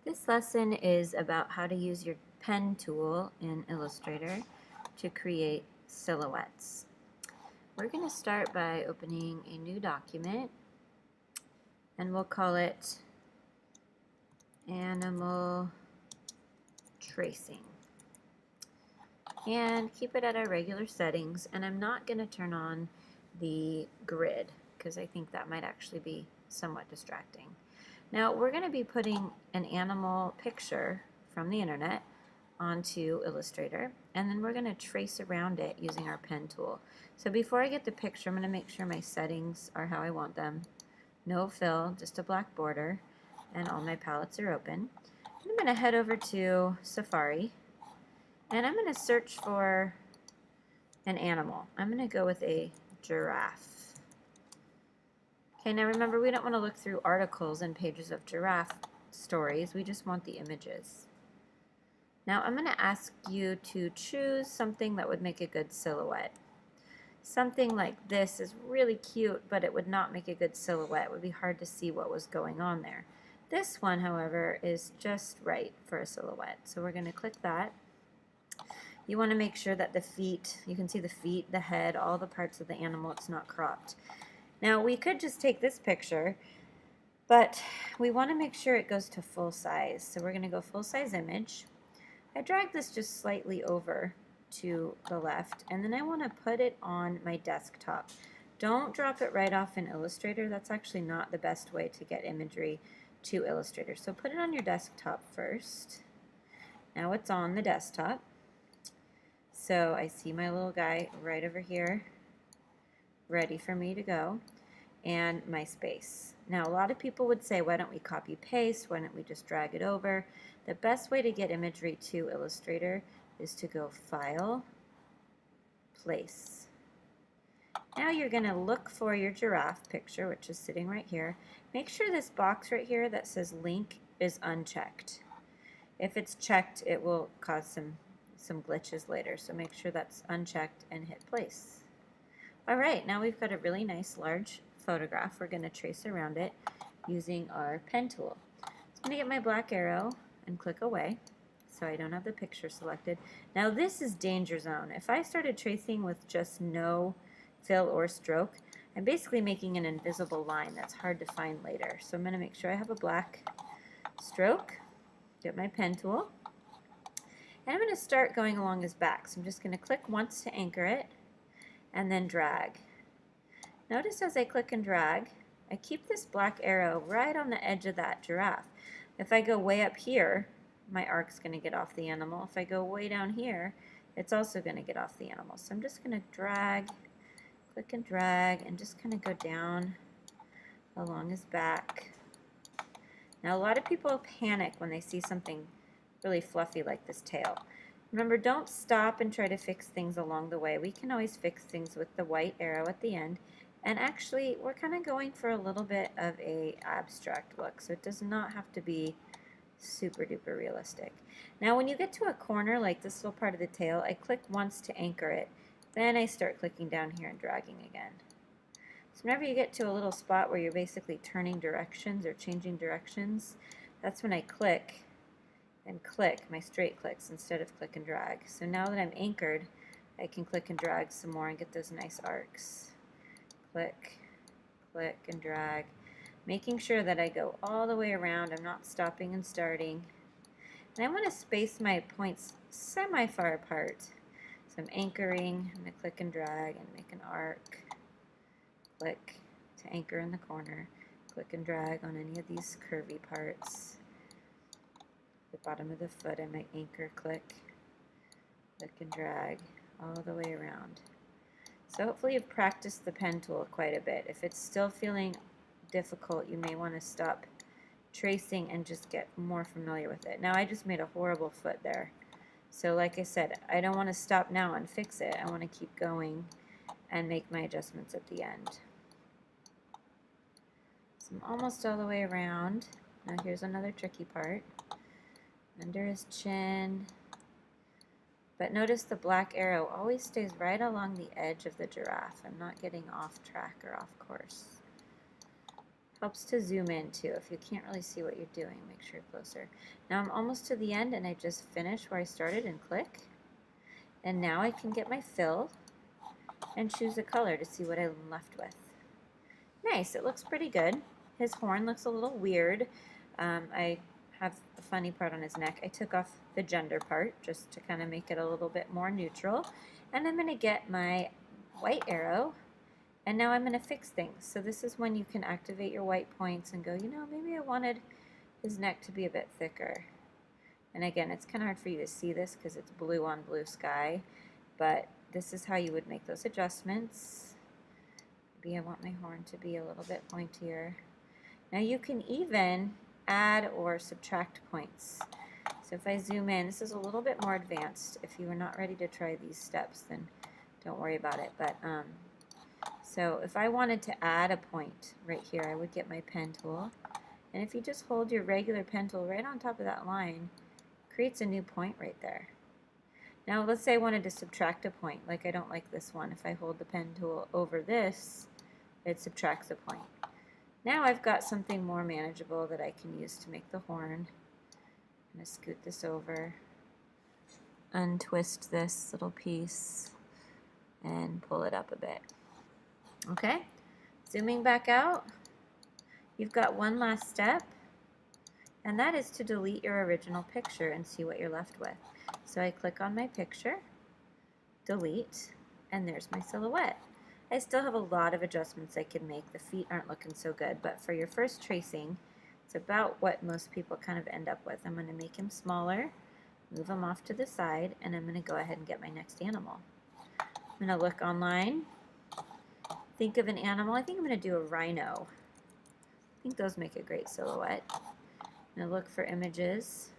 This lesson is about how to use your pen tool in Illustrator to create silhouettes. We're going to start by opening a new document, and we'll call it Animal Tracing. And keep it at our regular settings, and I'm not going to turn on the grid because I think that might actually be somewhat distracting. Now we're going to be putting an animal picture from the internet onto Illustrator, and then we're going to trace around it using our pen tool. So before I get the picture, I'm going to make sure my settings are how I want them. No fill, just a black border, and all my palettes are open. I'm going to head over to Safari, and I'm going to search for an animal. I'm going to go with a giraffe. Okay, now remember, we don't want to look through articles and pages of giraffe stories. We just want the images. Now I'm going to ask you to choose something that would make a good silhouette. Something like this is really cute, but it would not make a good silhouette. It would be hard to see what was going on there. This one, however, is just right for a silhouette. So we're going to click that. You want to make sure that the feet, you can see the feet, the head, all the parts of the animal, it's not cropped. Now we could just take this picture, but we want to make sure it goes to full size. So we're going to go full size image. I drag this just slightly over to the left, and then I want to put it on my desktop. Don't drop it right off in Illustrator. That's actually not the best way to get imagery to Illustrator. So put it on your desktop first. Now it's on the desktop. So I see my little guy right over here, ready for me to go, and my space. Now a lot of people would say, why don't we copy paste? Why don't we just drag it over? The best way to get imagery to Illustrator is to go File, Place. Now you're going to look for your giraffe picture, which is sitting right here. Make sure this box right here that says link is unchecked. If it's checked, it will cause some glitches later, so make sure that's unchecked and hit place. Alright, now we've got a really nice large photograph. We're going to trace around it using our pen tool. So I'm going to get my black arrow and click away so I don't have the picture selected. Now this is danger zone. If I started tracing with just no fill or stroke, I'm basically making an invisible line that's hard to find later. So I'm going to make sure I have a black stroke, get my pen tool, and I'm going to start going along his back. So I'm just going to click once to anchor it and then drag. Notice as I click and drag, I keep this black arrow right on the edge of that giraffe. If I go way up here, my arc's going to get off the animal. If I go way down here, it's also going to get off the animal. So I'm just going to drag, click and drag, and just kind of go down along his back. Now a lot of people panic when they see something really fluffy like this tail. Remember, don't stop and try to fix things along the way. We can always fix things with the white arrow at the end. And actually, we're kind of going for a little bit of a abstract look, so it does not have to be super duper realistic. Now when you get to a corner like this little part of the tail, I click once to anchor it. Then I start clicking down here and dragging again. So whenever you get to a little spot where you're basically turning directions or changing directions, that's when I click and click my straight clicks instead of click and drag. So now that I'm anchored, I can click and drag some more and get those nice arcs. Click, click, and drag, making sure that I go all the way around. I'm not stopping and starting. And I want to space my points semi-far apart. So I'm anchoring, I'm going to click and drag and make an arc. Click to anchor in the corner. Click and drag on any of these curvy parts. The bottom of the foot, I might anchor, click and drag all the way around. So hopefully you've practiced the pen tool quite a bit. If it's still feeling difficult, you may want to stop tracing and just get more familiar with it. Now I just made a horrible foot there. So like I said, I don't want to stop now and fix it. I want to keep going and make my adjustments at the end. So I'm almost all the way around. Now here's another tricky part. Under his chin. But notice the black arrow always stays right along the edge of the giraffe. I'm not getting off track or off course. Helps to zoom in too. If you can't really see what you're doing, make sure you're closer. Now I'm almost to the end and I just finished where I started and click. And now I can get my fill and choose a color to see what I'm left with. Nice, it looks pretty good. His horn looks a little weird. I have a funny part on his neck. I took off the gender part just to kind of make it a little bit more neutral. And I'm going to get my white arrow, and now I'm going to fix things. So this is when you can activate your white points and go, you know, maybe I wanted his neck to be a bit thicker. And again, it's kind of hard for you to see this because it's blue on blue sky, but this is how you would make those adjustments. Maybe I want my horn to be a little bit pointier. Now you can even add or subtract points. So if I zoom in, this is a little bit more advanced. If you are not ready to try these steps, then don't worry about it. But so if I wanted to add a point right here, I would get my pen tool. And if you just hold your regular pen tool right on top of that line, it creates a new point right there. Now let's say I wanted to subtract a point, like I don't like this one. If I hold the pen tool over this, it subtracts a point. Now I've got something more manageable that I can use to make the horn. I'm going to scoot this over, untwist this little piece, and pull it up a bit. Okay, zooming back out, you've got one last step, and that is to delete your original picture and see what you're left with. So I click on my picture, delete, and there's my silhouette. I still have a lot of adjustments I can make. The feet aren't looking so good, but for your first tracing, it's about what most people kind of end up with. I'm going to make him smaller, move him off to the side, and I'm going to go ahead and get my next animal. I'm going to look online, think of an animal. I think I'm going to do a rhino. I think those make a great silhouette. I'm going to look for images.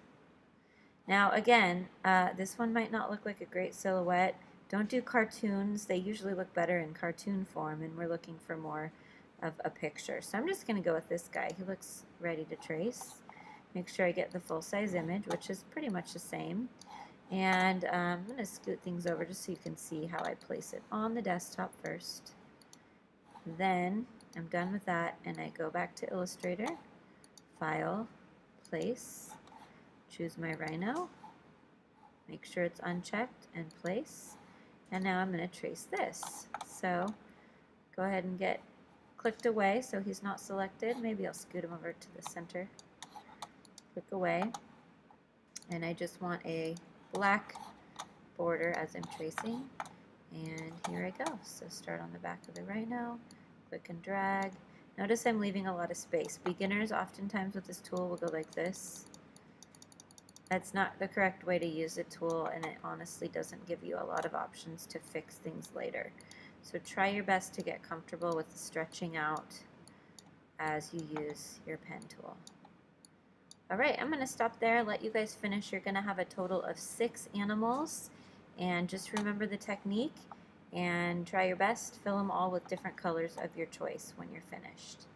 Now again, this one might not look like a great silhouette. Don't do cartoons. They usually look better in cartoon form, and we're looking for more of a picture. So I'm just going to go with this guy. He looks ready to trace. Make sure I get the full-size image, which is pretty much the same. And I'm going to scoot things over just so you can see how I place it on the desktop first. Then I'm done with that, and I go back to Illustrator, File, Place, choose my rhino, make sure it's unchecked, and place. And now I'm going to trace this. So go ahead and get clicked away so he's not selected. Maybe I'll scoot him over to the center. Click away. And I just want a black border as I'm tracing. And here I go. So start on the back of the rhino, click and drag. Notice I'm leaving a lot of space. Beginners oftentimes with this tool will go like this. That's not the correct way to use the tool, and it honestly doesn't give you a lot of options to fix things later. So try your best to get comfortable with the stretching out as you use your pen tool. Alright, I'm going to stop there, let you guys finish. You're going to have a total of 6 animals, and just remember the technique and try your best. Fill them all with different colors of your choice when you're finished.